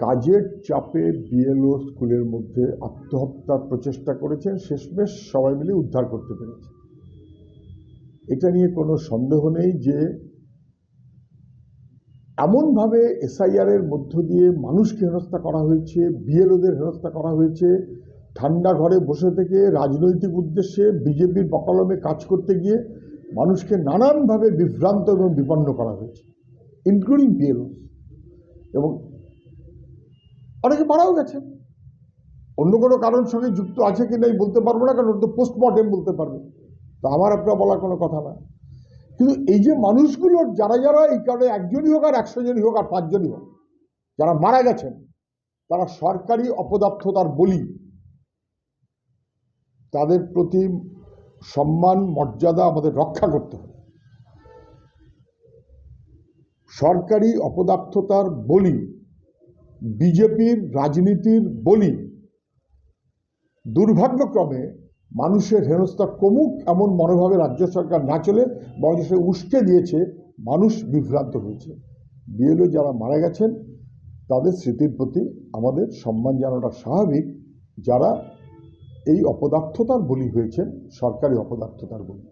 কাজের চাপে বিএলও স্কুলের মধ্যে আত্মহত্যার প্রচেষ্টা করেছেন, শেষমেশ সবাই মিলে উদ্ধার করতে পেরেছে। এটা নিয়ে কোনো সন্দেহ নেই যে এমনভাবে এসআইআর এর মধ্য দিয়ে মানুষকে হেনস্থা করা হয়েছে, বিএলওদের হেনস্থা করা হয়েছে, ঠান্ডা ঘরে বসে থেকে রাজনৈতিক উদ্দেশ্যে বিজেপির বকলমে কাজ করতে গিয়ে মানুষকে নানানভাবে বিভ্রান্ত এবং বিপন্ন করা হয়েছে, ইনক্লুডিং বিএলও। এবং অনেকে মারাও গেছেন, অন্য কোনো কারণ সঙ্গে যুক্ত আছে কি নাই বলতে পারবো না, কারণ ওটা তো পোস্টমর্টেম বলতে পারবে, তো আমার আপনার বলার কোনো কথা না। কিন্তু এই যে মানুষগুলোর যারা যারা এই কারণে একজনই হোক আর 100 জনই হোক আর 5 জনই হোক, যারা মারা গেছেন তারা সরকারি অপদার্থতার বলি, তাদের প্রতি সম্মান মর্যাদা আমাদের রক্ষা করতে হবে। সরকারি অপদার্থতার বলি, বিজেপির রাজনীতির বলি, দুর্ভাগ্যক্রমে মানুষের হেনস্থা কমুক এমন মনোভাবে রাজ্য সরকার না চলে বরং সে উস্কে দিয়েছে, মানুষ বিভ্রান্ত হয়েছে। বিএলও যারা মারা গেছেন তাদের স্মৃতির প্রতি আমাদের সম্মান জানানোটা স্বাভাবিক, যারা এই অপদার্থতার বলি হয়েছেন, সরকারি অপদার্থতার বলি।